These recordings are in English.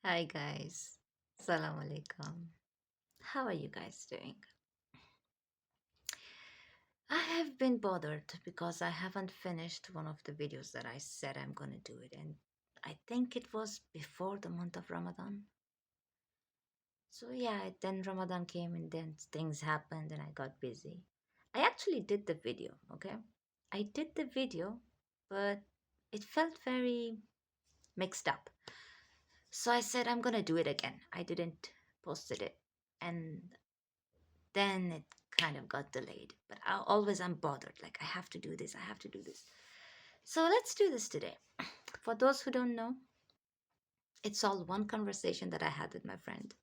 Hi guys. Salam alaikum. How are you guys doing? I have been bothered because I haven't finished one of the videos that I said I'm going to do it, and I think it was before the month of Ramadan. So yeah, then Ramadan came and then things happened and I got busy. I actually did the video, okay? I did the video, but it felt very mixed up. So I said I'm going to do it again. I didn't posted it. And then it kind of got delayed. But I'm bothered. Like, I have to do this, I have to do this. So let's do this today. For those who don't know, it's all one conversation that I had with my friend.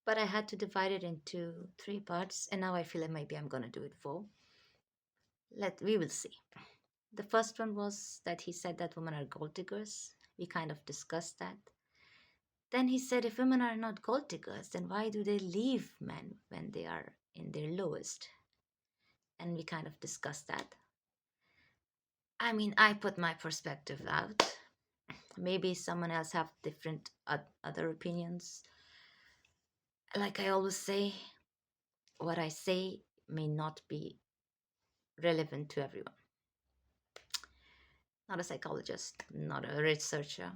But I had to divide it into three parts, and now I feel like maybe I'm gonna do it four. We will see. The first one was that he said that women are gold diggers. We kind of discussed that. Then he said if women are not gold diggers, then why do they leave men when they are in their lowest? And we kind of discussed that. I mean, I put my perspective out. Maybe someone else have different other opinions. Like I always say, what I say may not be relevant to everyone. Not a psychologist, not a researcher,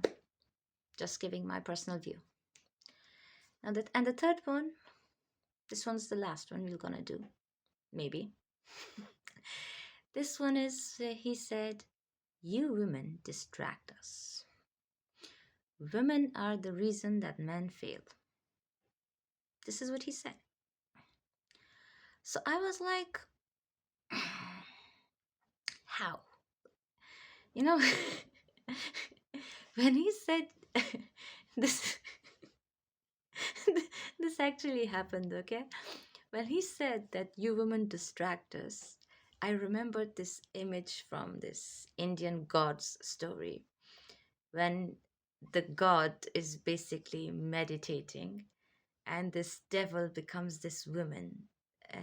just giving my personal view. And the third one, this one's the last one we're gonna do, maybe. This one is, he said, you women distract us. Women are the reason that men fail. This is what he said. So I was like, how? You know, when he said this, this actually happened, okay? When he said that you women distract us, I remembered this image from this Indian god's story when the god is basically meditating and this devil becomes this woman,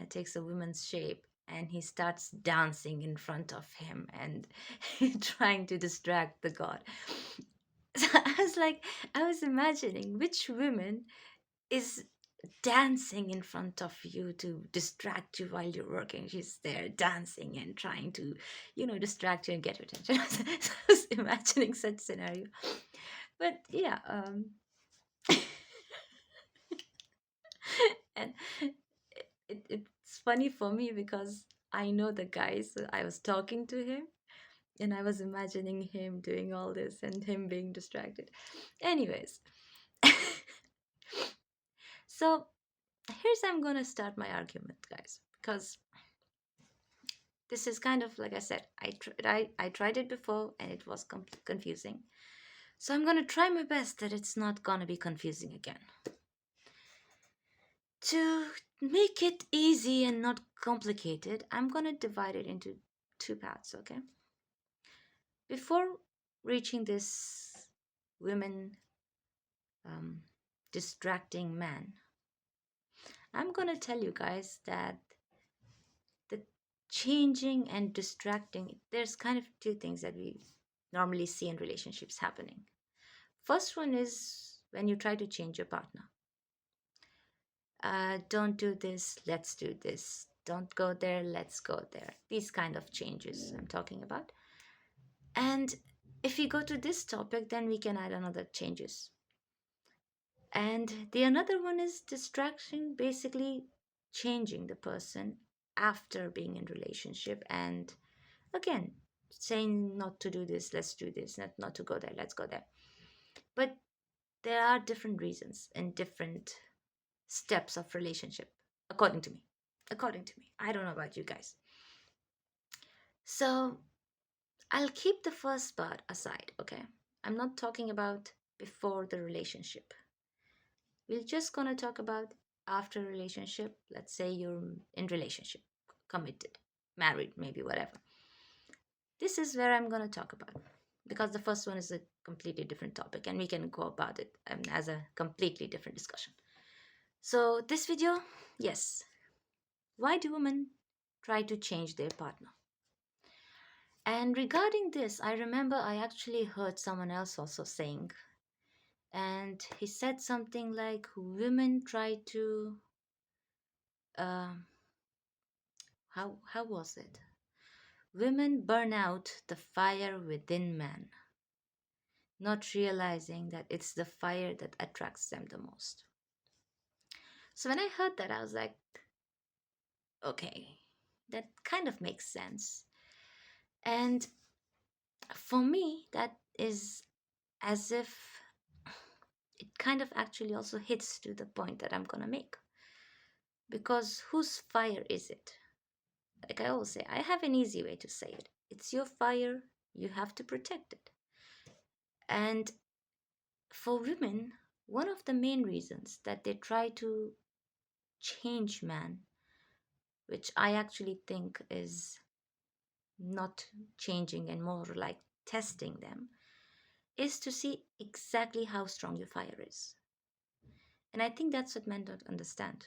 takes a woman's shape, and he starts dancing in front of him and trying to distract the god. So I was imagining which woman is dancing in front of you to distract you while you're working. She's there dancing and trying to, distract you and get your attention. So I was imagining such scenario. But yeah, and it's funny for me because I know the guy, so I was talking to him and I was imagining him doing all this and him being distracted. Anyways, so here's I'm gonna start my argument, guys, because this is kind of like I said, I tried it before and it was confusing. So I'm gonna try my best that it's not gonna be confusing again. To make it easy and not complicated, I'm gonna divide it into two parts, okay? Before reaching this women um, distracting man, I'm gonna tell you guys that the changing and distracting, there's kind of two things that we normally see in relationships happening. First one is when you try to change your partner. Don't do this, let's do this. Don't go there, let's go there. These kind of changes I'm talking about. And if we go to this topic, then we can add another changes. And the another one is distraction, basically changing the person after being in relationship and again saying not to do this, let's do this, not to go there, let's go there. But there are different reasons and different steps of relationship, according to me. According to me. I don't know about you guys. So I'll keep the first part aside, okay? I'm not talking about before the relationship. We're just gonna talk about after relationship. Let's say you're in relationship, committed, married, maybe whatever. This is where I'm gonna talk about because the first one is a completely different topic and we can go about it as a completely different discussion. So this video, yes, why do women try to change their partner? And regarding this, I remember I actually heard someone else also saying And he said something like women try to um how was it? Women burn out the fire within man, not realizing that it's the fire that attracts them the most. So when I heard that, I was like, okay, that kind of makes sense. And for me, that is as if it kind of actually also hits to the point that I'm going to make. Because whose fire is it? Like I always say, I have an easy way to say it. It's your fire, you have to protect it. And for women, one of the main reasons that they try to change man, which I actually think is not changing and more like testing them, is to see exactly how strong your fire is. And I think that's what men don't understand.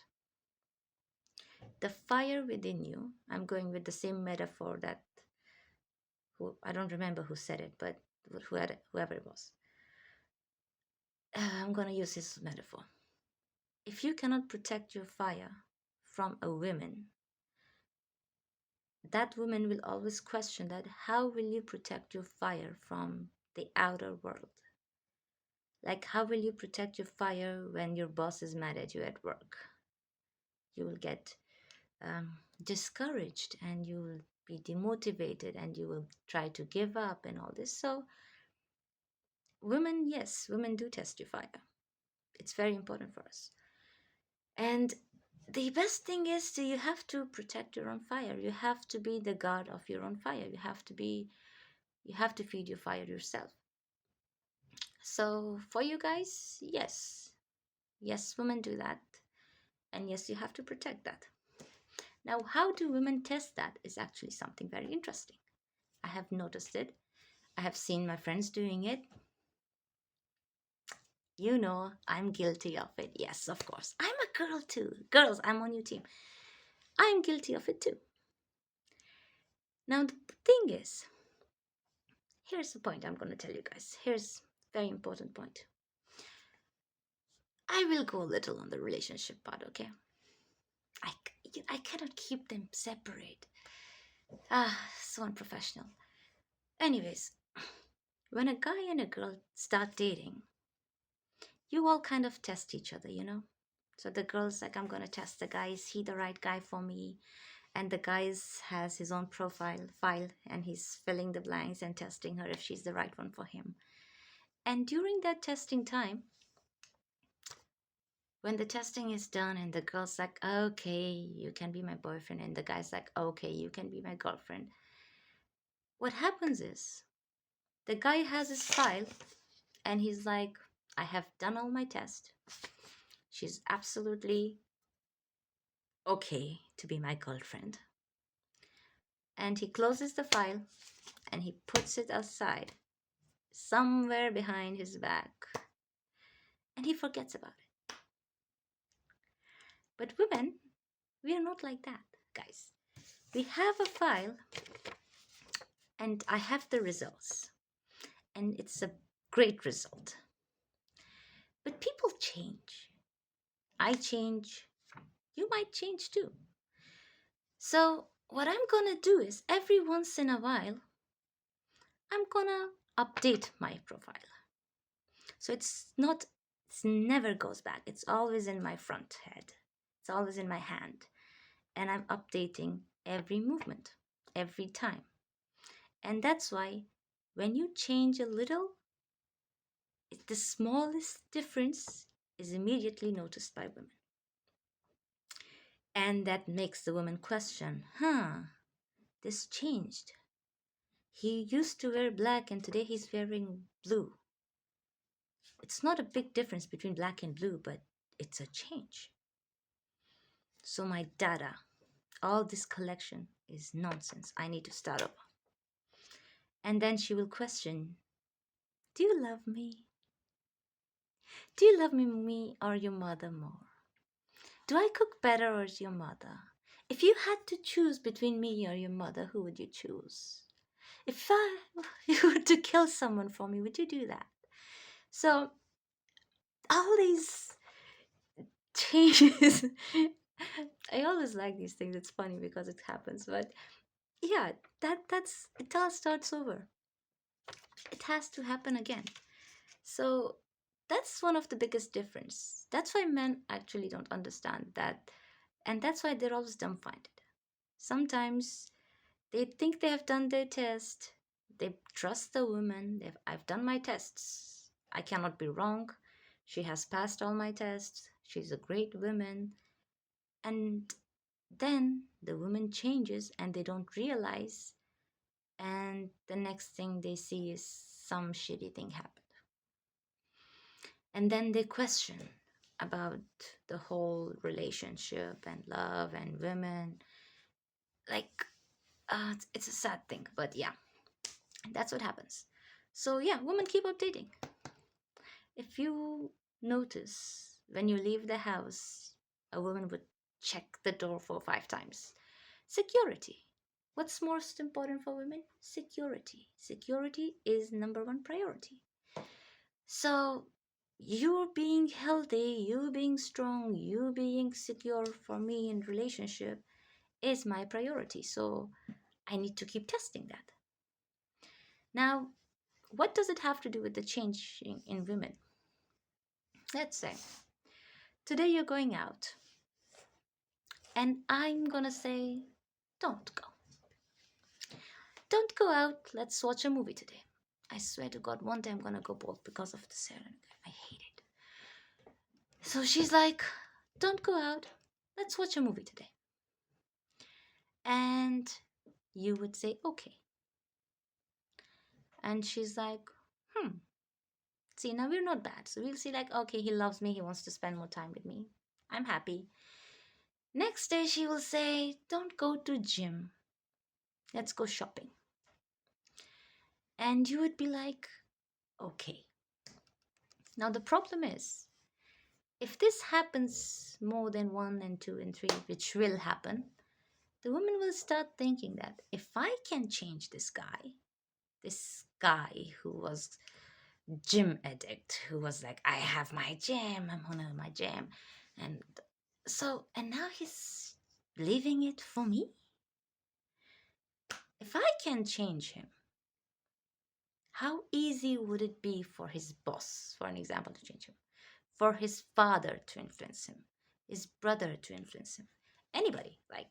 The fire within you, I'm going with the same metaphor that who I don't remember who said it, but whoever it was. I'm going to use this metaphor. If you cannot protect your fire from a woman, that woman will always question that how will you protect your fire from the outer world? Like, how will you protect your fire when your boss is mad at you at work? You will get discouraged and you will be demotivated and you will try to give up and all this. So, women, yes, women do test your fire. It's very important for us. And the best thing is that you have to protect your own fire. You have to be the guard of your own fire. You have to feed your fire yourself. So for you guys, yes. Yes, women do that. And yes, you have to protect that. Now, how do women test that is actually something very interesting. I have noticed it. I have seen my friends doing it. You know, I'm guilty of it. Yes, of course. I'm a girl too. Girls, I'm on your team. I'm guilty of it too. Now, the thing is, here's the point I'm going to tell you guys. Here's a very important point. I will go a little on the relationship part, okay? I, I cannot keep them separate. So unprofessional. Anyways, when a guy and a girl start dating, you all kind of test each other, you know? So the girl's like, I'm going to test the guy. Is he the right guy for me? And the guy has his own file, and he's filling the blanks and testing her if she's the right one for him. And during that testing time, when the testing is done and the girl's like, okay, you can be my boyfriend, and the guy's like, okay, you can be my girlfriend, what happens is the guy has his file and he's like, I have done all my tests. She's absolutely okay to be my girlfriend. And he closes the file and he puts it aside somewhere behind his back and he forgets about it. But women, we are not like that, guys. We have a file and I have the results, and it's a great result. But people change. I change. You might change too. So, what I'm gonna do is every once in a while, I'm gonna update my profile. So it's never goes back. It's always in my front head. It's always in my hand. And I'm updating every movement, every time. And that's why when you change a little, the smallest difference is immediately noticed by women. And that makes the woman question, this changed. He used to wear black and today he's wearing blue. It's not a big difference between black and blue, but it's a change. So my data, all this collection is nonsense. I need to start over. And then she will question, do you love me? Do you love me or your mother more? Do I cook better or your mother? If you had to choose between me or your mother, who would you choose? If you were to kill someone for me, would you do that? So all these changes. I always like these things. It's funny because it happens, but yeah, that's it. All starts over. It has to happen again. So that's one of the biggest difference. That's why men actually don't understand that, and that's why they're always dumbfounded. Sometimes they think they have done their test. They trust the woman. I've done my tests. I cannot be wrong. She has passed all my tests. She's a great woman. And then the woman changes and they don't realize. And the next thing they see is some shitty thing happen. And then they question about the whole relationship and love and women. Like, it's a sad thing, but yeah, that's what happens. So yeah, women keep updating. If you notice when you leave the house, a woman would check the door 4 or 5 times. Security. What's most important for women? Security. Security is number one priority. So you being healthy, you being strong, you being secure for me in relationship is my priority. So I need to keep testing that. Now, what does it have to do with the change in women? Let's say today you're going out and I'm gonna say, don't go. Don't go out. Let's watch a movie today. I swear to God, one day I'm gonna go bald because of the serum. I hate it. So she's like, don't go out. Let's watch a movie today. And you would say, okay. And she's like, hmm, see, now we're not bad. So we'll see, like, okay, he loves me. He wants to spend more time with me. I'm happy. Next day, she will say, don't go to gym. Let's go shopping. And you would be like, okay. Now, the problem is, if this happens more than one and two and three, which will happen, the woman will start thinking that if I can change this guy who was gym addict, who was like, I have my gym, I'm on my gym, and so and now he's leaving it for me. If I can change him, how easy would it be for his boss, for an example, to change him, for his father to influence him, his brother to influence him, anybody? Like,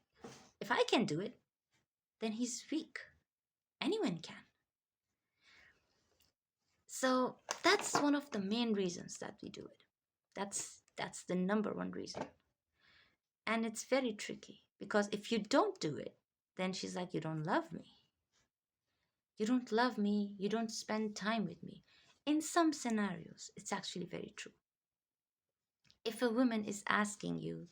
if I can do it, then he's weak. Anyone can. So that's one of the main reasons that we do it. That's the number one reason. And it's very tricky because if you don't do it, then she's like, you don't love me. You don't love me. You don't spend time with me. In some scenarios, it's actually very true. If a woman is asking you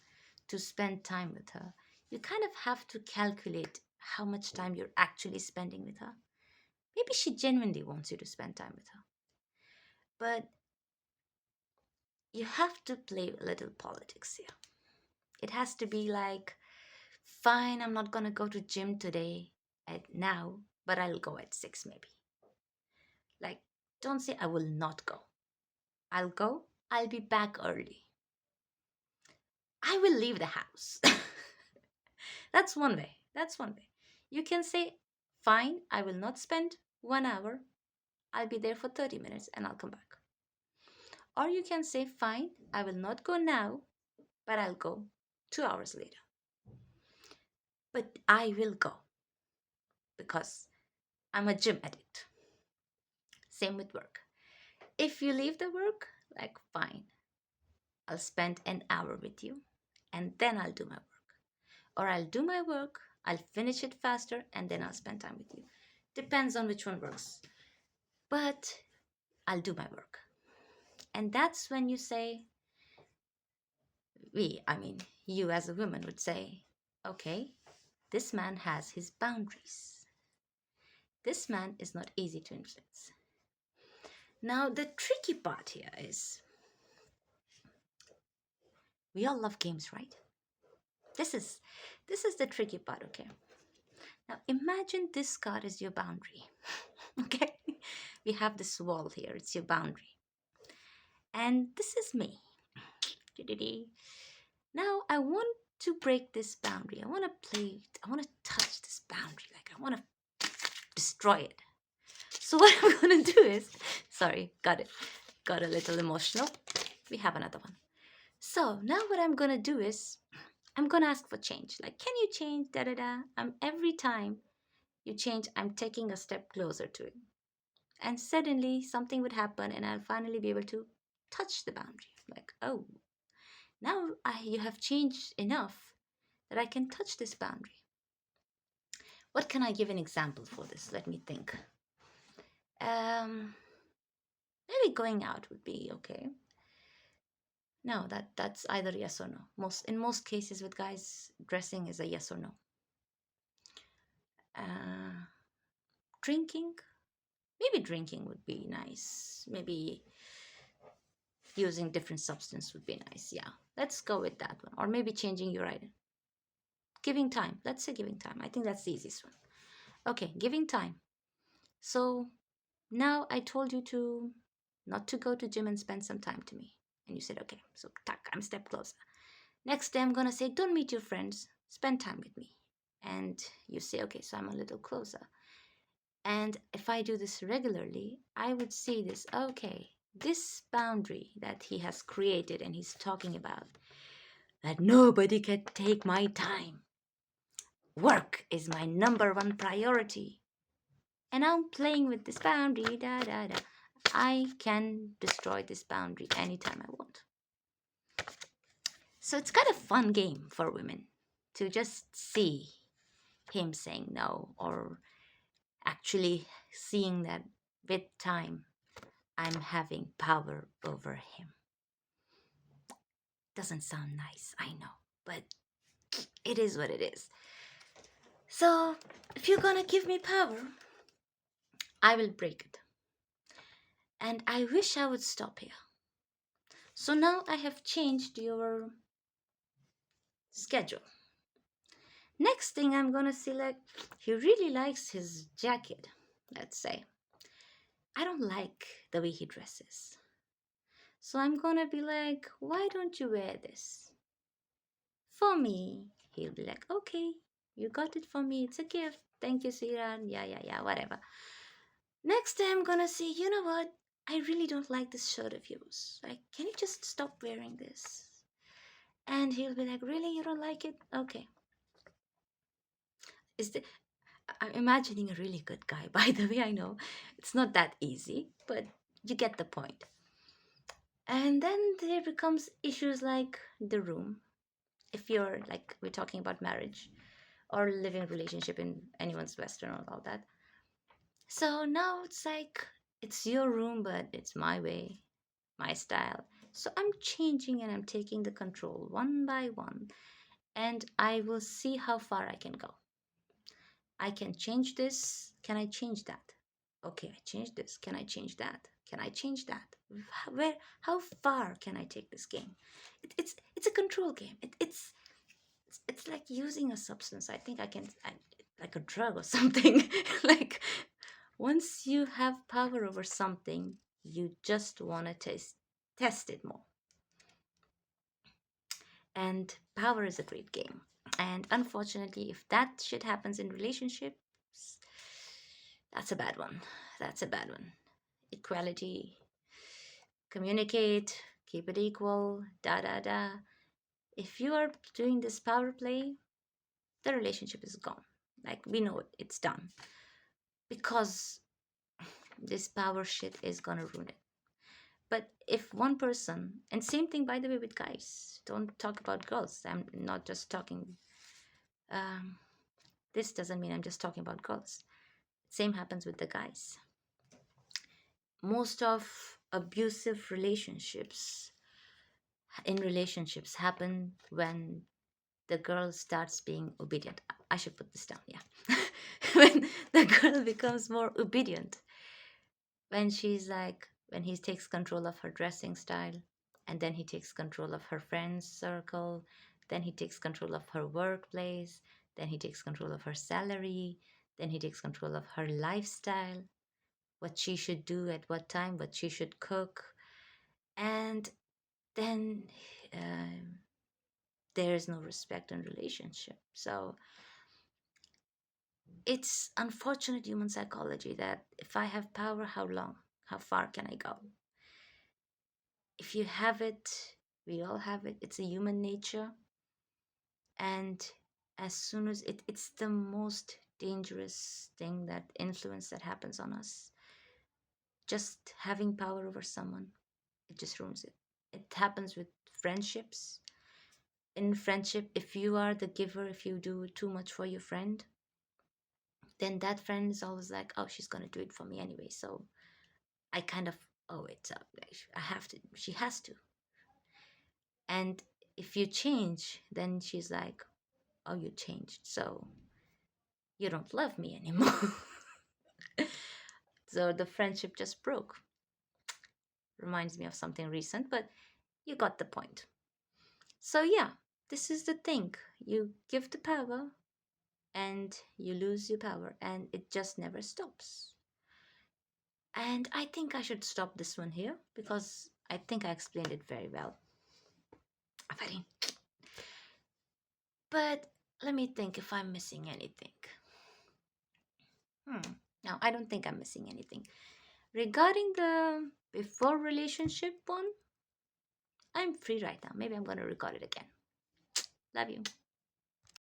to spend time with her, you kind of have to calculate how much time you're actually spending with her. Maybe she genuinely wants you to spend time with her. But you have to play a little politics here. It has to be like, fine, I'm not gonna go to gym today at now, but I'll go at 6 maybe. Like, don't say I will not go. I'll go, I'll be back early. I will leave the house. That's one way. That's one way. You can say, fine, I will not spend 1 hour. I'll be there for 30 minutes and I'll come back. Or you can say, fine, I will not go now, but I'll go 2 hours later. But I will go because I'm a gym addict. Same with work. If you leave the work, like, fine, I'll spend an hour with you and then I'll do my work. Or I'll do my work, I'll finish it faster, and then I'll spend time with you. Depends on which one works. But I'll do my work. And that's when you say, I mean, you as a woman would say, okay, this man has his boundaries. This man is not easy to influence. Now, the tricky part here is we all love games, right? This is the tricky part, okay? Now imagine this card is your boundary. Okay? We have this wall here, it's your boundary. And this is me. Now I want to break this boundary. I want to play it. I want to touch this boundary. Like I want to destroy it. So what I'm going to do is, sorry, got a little emotional. We have another one. So now what I'm going to do is, I'm going to ask for change. Like, can you change? Da da da. Every time you change, I'm taking a step closer to it. And suddenly something would happen, and I'll finally be able to touch the boundary. Like, oh, now you have changed enough that I can touch this boundary. What can I give an example for this? Let me think. Um, Maybe going out would be okay. No, that's either yes or no. In most cases with guys, dressing is a yes or no. Uh, Drinking, maybe drinking would be nice. Maybe using different substance would be nice. Yeah, let's go with that one. Or maybe changing your item. Giving time. Let's say giving time. I think that's the easiest one. Okay, giving time. So now I told you to not to go to gym and spend some time to me. And you said, okay, so tack, I'm a step closer. Next day I'm gonna say, don't meet your friends, spend time with me. And you say, okay, so I'm a little closer. And if I do this regularly, I would see this, okay, this boundary that he has created and he's talking about, that nobody can take my time. Work is my number one priority. And I'm playing with this boundary, da da da. I can destroy this boundary anytime I want. So it's kind of fun game for women to just see him saying no, or actually seeing that with time I'm having power over him. Doesn't sound nice, I know, but it is what it is. So if you're gonna give me power, I will break it. And I wish I would stop here. So now I have changed your schedule. Next thing I'm gonna select, he really likes his jacket, let's say. I don't like the way he dresses. So I'm gonna be like, why don't you wear this for me? He'll be like, okay, you got it for me. It's a gift. Thank you, Siran. Yeah, yeah, yeah, whatever. Next time I'm gonna say, you know what? I really don't like this shirt of yours. Like, can you just stop wearing this? And he'll be like, really? You don't like it? Okay. Is the I'm imagining a really good guy. By the way, I know it's not that easy, but you get the point. And then there becomes issues like the room. If you're like we're talking about marriage or living relationship in anyone's Western or all that. So now it's like it's your room, but it's my way, my style. So I'm changing and I'm taking the control one by one, and I will see how far I can go. I can change this. Can I change that? Okay, I changed this. Can I change that? Can I change that? Where? How far can I take this game? It's a control game. It's like using a substance. I think like a drug or something. Like once you have power over something, you just want to test it more. And power is a great game. And unfortunately, if that shit happens in relationships, that's a bad one. That's a bad one. Equality, communicate, keep it equal, da da da. If you are doing this power play, the relationship is gone. Like we know it's done. Because this power shit is gonna ruin it. But if one person, and same thing by the way with guys, don't talk about girls. I'm not just talking, um, this doesn't mean I'm just talking about girls. Same happens with the guys. Most of abusive relationships happen when the girl starts being obedient. I should put this down, yeah. When the girl becomes more obedient, when he takes control of her dressing style, and then he takes control of her friends circle, then he takes control of her workplace, then he takes control of her salary, then he takes control of her lifestyle, what she should do at what time, what she should cook. And then there is no respect in relationship. So it's unfortunate human psychology that if I have power, how long? How far can I go? If you have it, we all have it. It's a human nature. And as soon as it's the most dangerous thing, that influence that happens on us. Just having power over someone, it just ruins it. It happens with friendships. In friendship, if you are the giver, if you do too much for your friend, then that friend is always like, oh, she's gonna do it for me anyway, so I kind of owe it up. Like, I have to, she has to. And if you change, then she's like, oh, you changed, so you don't love me anymore. So the friendship just broke. Reminds me of something recent, but you got the point. So yeah, this is the thing. You give the power and you lose your power, and it just never stops. And I think I should stop this one here because I think I explained it very well. Very. But let me think if I'm missing anything. No, I don't think I'm missing anything. Regarding the before relationship one, I'm free right now. Maybe I'm going to record it again. Love you.